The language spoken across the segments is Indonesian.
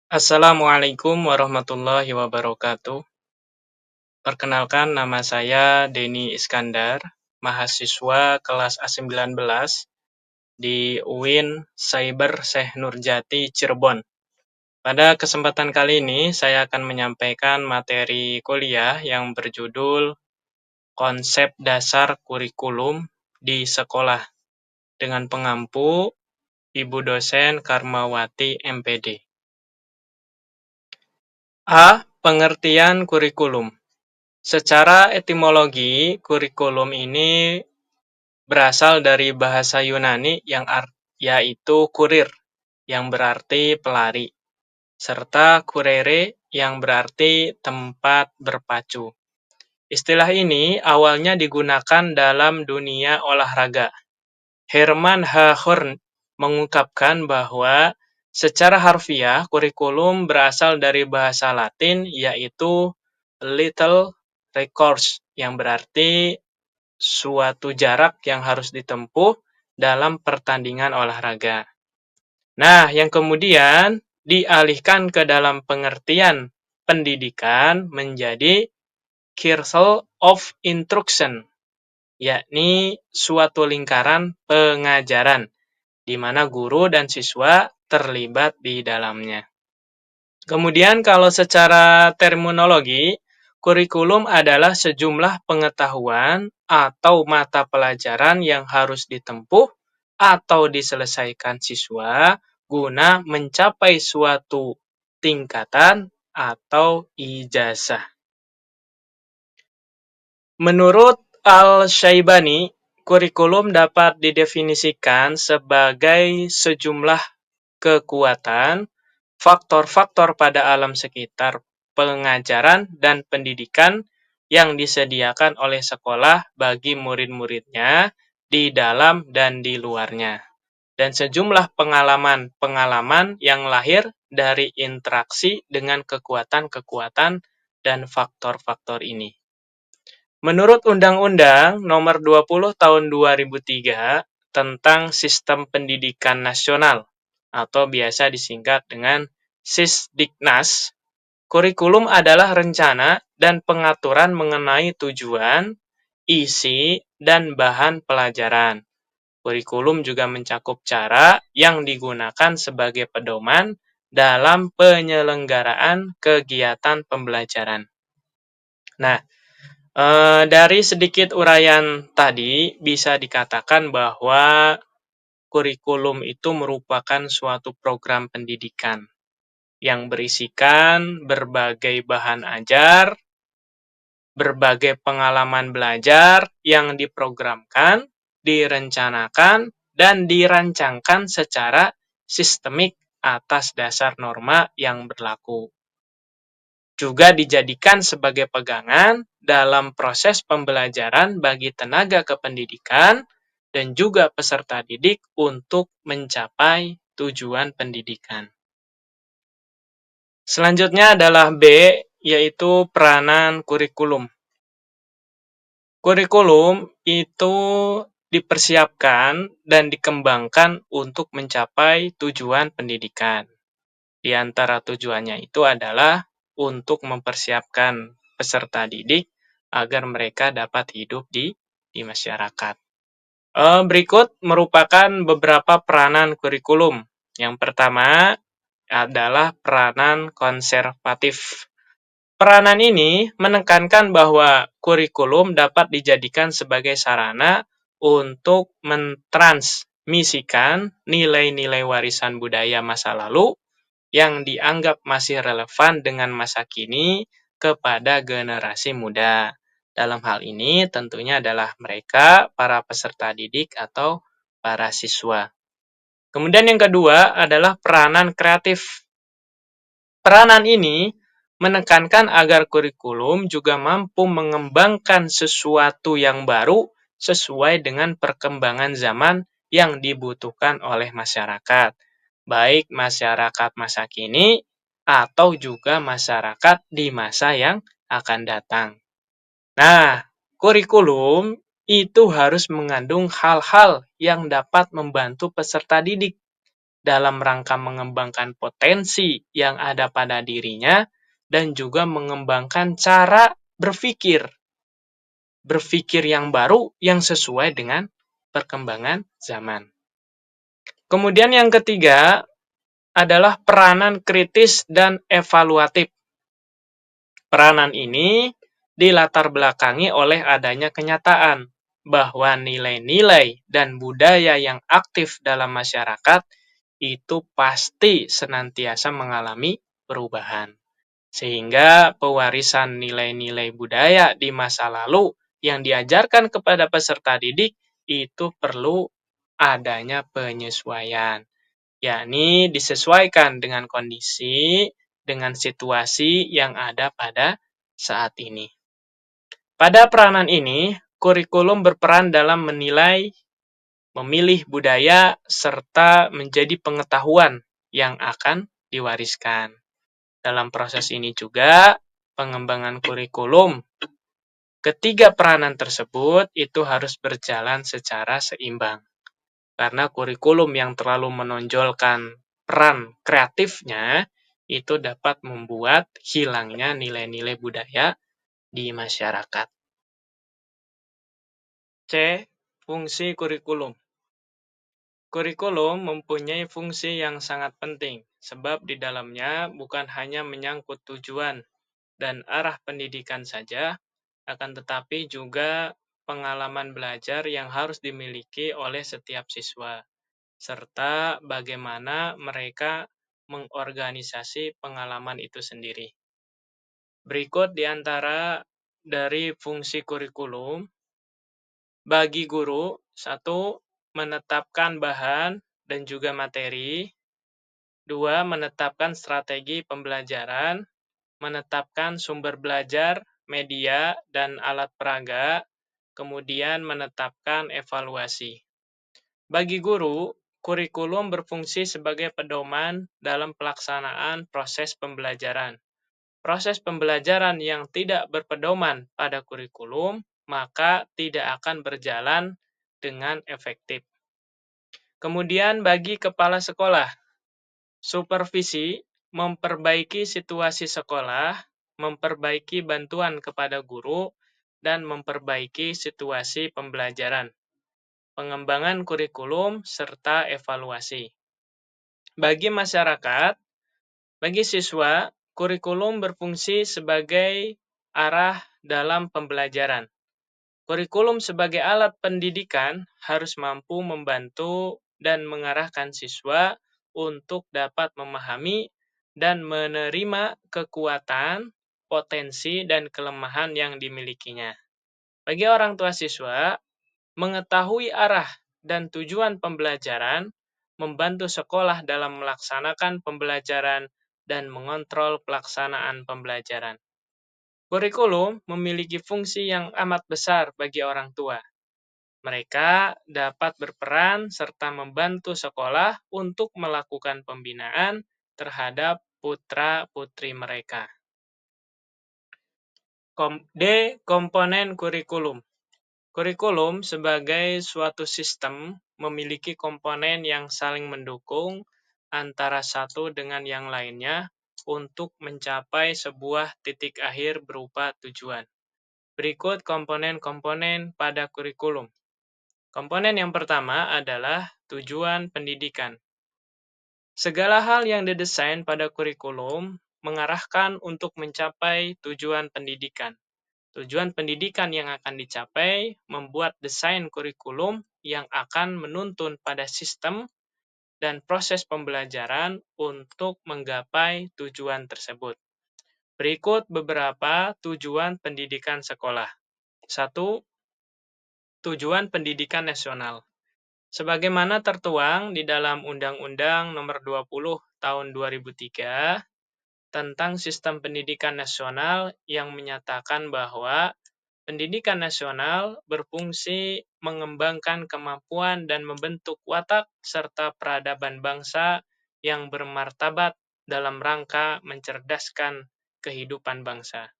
Assalamualaikum warahmatullahi wabarakatuh. Perkenalkan nama saya Denny Iskandar, mahasiswa kelas A19 di UIN Cyber Syekh Nurjati Cirebon. Pada kesempatan kali ini saya akan menyampaikan materi kuliah yang berjudul Konsep Dasar Kurikulum di Sekolah dengan pengampu Ibu dosen Karmawati MPD. A. Pengertian kurikulum. Secara etimologi, kurikulum ini berasal dari bahasa Yunani yaitu kurir, yang berarti pelari, serta kurere, yang berarti tempat berpacu. Istilah ini awalnya digunakan dalam dunia olahraga. Herman H. Horn mengungkapkan bahwa secara harfiah kurikulum berasal dari bahasa Latin yaitu little recourse, yang berarti suatu jarak yang harus ditempuh dalam pertandingan olahraga. Nah, yang kemudian dialihkan ke dalam pengertian pendidikan menjadi circle of instruction, yakni suatu lingkaran pengajaran, di mana guru dan siswa terlibat di dalamnya. Kemudian kalau secara terminologi, kurikulum adalah sejumlah pengetahuan atau mata pelajaran yang harus ditempuh atau diselesaikan siswa guna mencapai suatu tingkatan atau ijazah. Menurut Al-Syaibani, kurikulum dapat didefinisikan sebagai sejumlah kekuatan, faktor-faktor pada alam sekitar pengajaran dan pendidikan yang disediakan oleh sekolah bagi murid-muridnya di dalam dan di luarnya, dan sejumlah pengalaman-pengalaman yang lahir dari interaksi dengan kekuatan-kekuatan dan faktor-faktor ini. Menurut Undang-Undang Nomor 20 Tahun 2003 tentang Sistem Pendidikan Nasional atau biasa disingkat dengan Sisdiknas, kurikulum adalah rencana dan pengaturan mengenai tujuan, isi, dan bahan pelajaran. Kurikulum juga mencakup cara yang digunakan sebagai pedoman dalam penyelenggaraan kegiatan pembelajaran. Nah, dari sedikit uraian tadi, bisa dikatakan bahwa kurikulum itu merupakan suatu program pendidikan yang berisikan berbagai bahan ajar, berbagai pengalaman belajar yang diprogramkan, direncanakan, dan dirancangkan secara sistemik atas dasar norma yang berlaku. Juga dijadikan sebagai pegangan dalam proses pembelajaran bagi tenaga kependidikan dan juga peserta didik untuk mencapai tujuan pendidikan. Selanjutnya adalah B, yaitu peranan kurikulum. Kurikulum itu dipersiapkan dan dikembangkan untuk mencapai tujuan pendidikan. Di antara tujuannya itu adalah untuk mempersiapkan peserta didik agar mereka dapat hidup di masyarakat. Berikut merupakan beberapa peranan kurikulum. Yang pertama adalah peranan konservatif. Peranan ini menekankan bahwa kurikulum dapat dijadikan sebagai sarana untuk mentransmisikan nilai-nilai warisan budaya masa lalu yang dianggap masih relevan dengan masa kini kepada generasi muda. Dalam hal ini tentunya adalah mereka, para peserta didik atau para siswa. Kemudian yang kedua adalah peranan kreatif. Peranan ini menekankan agar kurikulum juga mampu mengembangkan sesuatu yang baru sesuai dengan perkembangan zaman yang dibutuhkan oleh masyarakat, baik masyarakat masa kini atau juga masyarakat di masa yang akan datang. Nah, kurikulum itu harus mengandung hal-hal yang dapat membantu peserta didik dalam rangka mengembangkan potensi yang ada pada dirinya dan juga mengembangkan cara berpikir yang baru yang sesuai dengan perkembangan zaman. Kemudian yang ketiga adalah peranan kritis dan evaluatif. Peranan ini dilatar belakangi oleh adanya kenyataan bahwa nilai-nilai dan budaya yang aktif dalam masyarakat itu pasti senantiasa mengalami perubahan. Sehingga pewarisan nilai-nilai budaya di masa lalu yang diajarkan kepada peserta didik itu perlu adanya penyesuaian, yakni disesuaikan dengan kondisi, dengan situasi yang ada pada saat ini. Pada peranan ini, kurikulum berperan dalam menilai, memilih budaya, serta menjadi pengetahuan yang akan diwariskan. Dalam proses ini juga, pengembangan kurikulum, ketiga peranan tersebut itu harus berjalan secara seimbang. Karena kurikulum yang terlalu menonjolkan peran kreatifnya, itu dapat membuat hilangnya nilai-nilai budaya di masyarakat. C. Fungsi kurikulum. Kurikulum mempunyai fungsi yang sangat penting, sebab di dalamnya bukan hanya menyangkut tujuan dan arah pendidikan saja, akan tetapi juga pengalaman belajar yang harus dimiliki oleh setiap siswa, serta bagaimana mereka mengorganisasi pengalaman itu sendiri. Berikut di antara dari fungsi kurikulum. Bagi guru, 1. Menetapkan bahan dan juga materi. 2. Menetapkan strategi pembelajaran. Menetapkan sumber belajar, media, dan alat peraga. Kemudian menetapkan evaluasi. Bagi guru, kurikulum berfungsi sebagai pedoman dalam pelaksanaan proses pembelajaran. Proses pembelajaran yang tidak berpedoman pada kurikulum, maka tidak akan berjalan dengan efektif. Kemudian bagi kepala sekolah, supervisi memperbaiki situasi sekolah, memperbaiki bantuan kepada guru, dan memperbaiki situasi pembelajaran, pengembangan kurikulum, serta evaluasi. Bagi masyarakat, bagi siswa, kurikulum berfungsi sebagai arah dalam pembelajaran. Kurikulum sebagai alat pendidikan harus mampu membantu dan mengarahkan siswa untuk dapat memahami dan menerima kekuatan, potensi, dan kelemahan yang dimilikinya. Bagi orang tua siswa, mengetahui arah dan tujuan pembelajaran, membantu sekolah dalam melaksanakan pembelajaran, dan mengontrol pelaksanaan pembelajaran. Kurikulum memiliki fungsi yang amat besar bagi orang tua. Mereka dapat berperan serta membantu sekolah untuk melakukan pembinaan terhadap putra-putri mereka. D. Komponen kurikulum. Kurikulum sebagai suatu sistem memiliki komponen yang saling mendukung antara satu dengan yang lainnya untuk mencapai sebuah titik akhir berupa tujuan. Berikut komponen-komponen pada kurikulum. Komponen yang pertama adalah tujuan pendidikan. Segala hal yang didesain pada kurikulum mengarahkan untuk mencapai tujuan pendidikan. Tujuan pendidikan yang akan dicapai membuat desain kurikulum yang akan menuntun pada sistem dan proses pembelajaran untuk menggapai tujuan tersebut. Berikut beberapa tujuan pendidikan sekolah. 1. Tujuan pendidikan nasional. Sebagaimana tertuang di dalam Undang-Undang Nomor 20 Tahun 2003 tentang Sistem Pendidikan Nasional yang menyatakan bahwa pendidikan nasional berfungsi mengembangkan kemampuan dan membentuk watak serta peradaban bangsa yang bermartabat dalam rangka mencerdaskan kehidupan bangsa.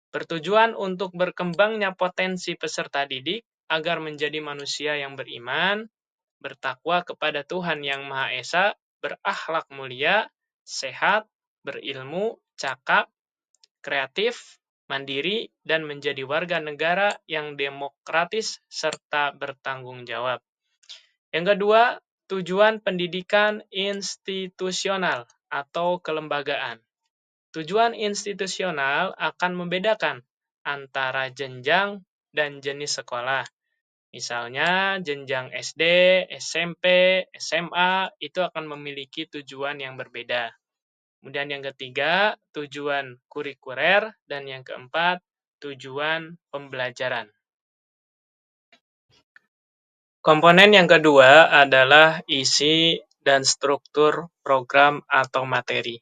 Bertujuan untuk berkembangnya potensi peserta didik agar menjadi manusia yang beriman, bertakwa kepada Tuhan Yang Maha Esa, berakhlak mulia, sehat, berilmu, cakap, kreatif, mandiri, dan menjadi warga negara yang demokratis serta bertanggung jawab. Yang kedua, tujuan pendidikan institusional atau kelembagaan. Tujuan institusional akan membedakan antara jenjang dan jenis sekolah. Misalnya, jenjang SD, SMP, SMA itu akan memiliki tujuan yang berbeda. Kemudian yang ketiga, tujuan kurikuler, dan yang keempat, tujuan pembelajaran. Komponen yang kedua adalah isi dan struktur program atau materi.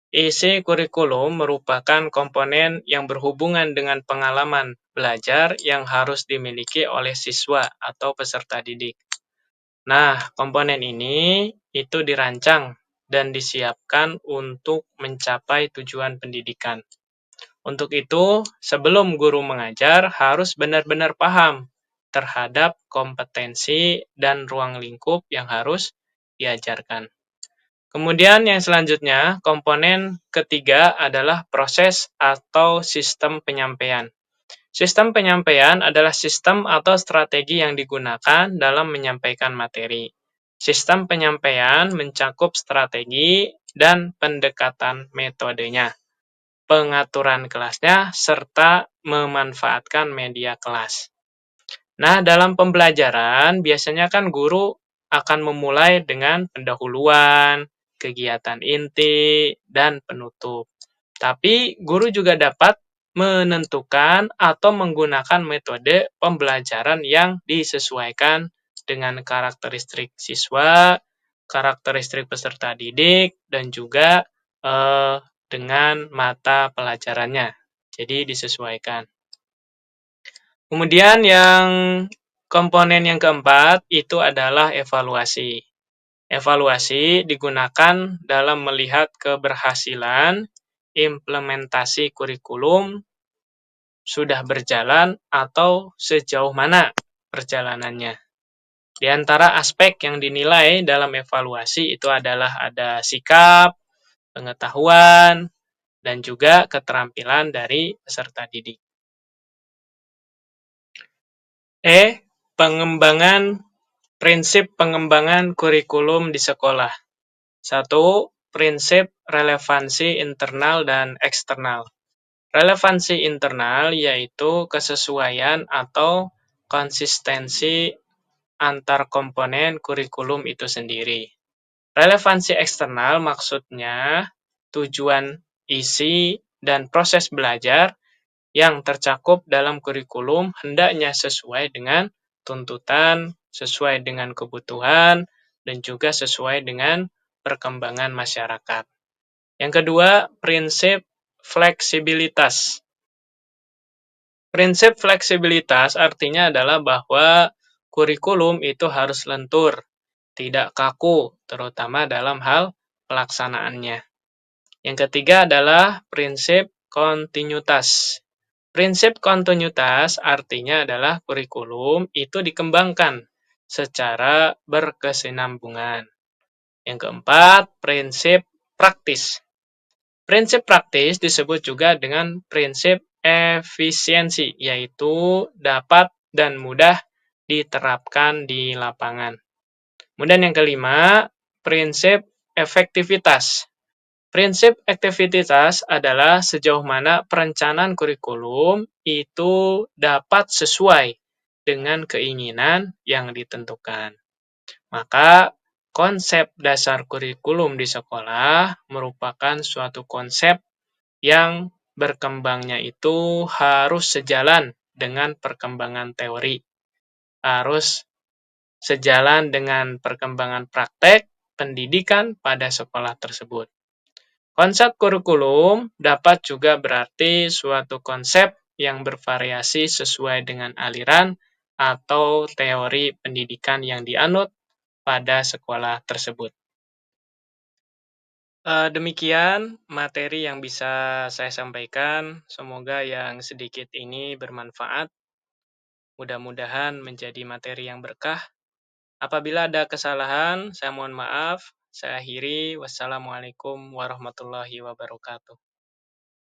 Isi kurikulum merupakan komponen yang berhubungan dengan pengalaman belajar yang harus dimiliki oleh siswa atau peserta didik. Nah, komponen ini itu dirancang dan disiapkan untuk mencapai tujuan pendidikan. Untuk itu, sebelum guru mengajar harus benar-benar paham terhadap kompetensi dan ruang lingkup yang harus diajarkan. Kemudian yang selanjutnya, komponen ketiga adalah proses atau sistem penyampaian. Sistem penyampaian adalah sistem atau strategi yang digunakan dalam menyampaikan materi. Sistem penyampaian mencakup strategi dan pendekatan metodenya, pengaturan kelasnya, serta memanfaatkan media kelas. Nah, dalam pembelajaran, biasanya kan guru akan memulai dengan pendahuluan, kegiatan inti, dan penutup. Tapi, guru juga dapat menentukan atau menggunakan metode pembelajaran yang disesuaikan dengan karakteristik siswa, karakteristik peserta didik, dan juga dengan mata pelajarannya. Jadi, disesuaikan. Kemudian yang komponen yang keempat itu adalah evaluasi. Evaluasi digunakan dalam melihat keberhasilan implementasi kurikulum sudah berjalan atau sejauh mana perjalanannya. Di antara aspek yang dinilai dalam evaluasi itu adalah ada sikap, pengetahuan, dan juga keterampilan dari peserta didik. Prinsip pengembangan kurikulum di sekolah. 1. Prinsip relevansi internal dan eksternal. Relevansi internal yaitu kesesuaian atau konsistensi antar komponen kurikulum itu sendiri. Relevansi eksternal maksudnya tujuan, isi, dan proses belajar yang tercakup dalam kurikulum hendaknya sesuai dengan tuntutan, sesuai dengan kebutuhan, dan juga sesuai dengan perkembangan masyarakat. Yang kedua, prinsip fleksibilitas. Prinsip fleksibilitas artinya adalah bahwa kurikulum itu harus lentur, tidak kaku, terutama dalam hal pelaksanaannya. Yang ketiga adalah prinsip kontinuitas. Prinsip kontinuitas artinya adalah kurikulum itu dikembangkan secara berkesinambungan. Yang keempat, prinsip praktis. Prinsip praktis disebut juga dengan prinsip efisiensi, yaitu dapat dan mudah diterapkan di lapangan. Kemudian yang kelima, prinsip efektivitas. Prinsip efektivitas adalah sejauh mana perencanaan kurikulum itu dapat sesuai dengan keinginan yang ditentukan. Maka, konsep dasar kurikulum di sekolah merupakan suatu konsep yang berkembangnya itu harus sejalan dengan perkembangan teori, harus sejalan dengan perkembangan praktek pendidikan pada sekolah tersebut. Konsep kurikulum dapat juga berarti suatu konsep yang bervariasi sesuai dengan aliran atau teori pendidikan yang dianut pada sekolah tersebut. Demikian materi yang bisa saya sampaikan. Semoga yang sedikit ini bermanfaat. Mudah-mudahan menjadi materi yang berkah. Apabila ada kesalahan, saya mohon maaf. Saya akhiri, wassalamualaikum warahmatullahi wabarakatuh.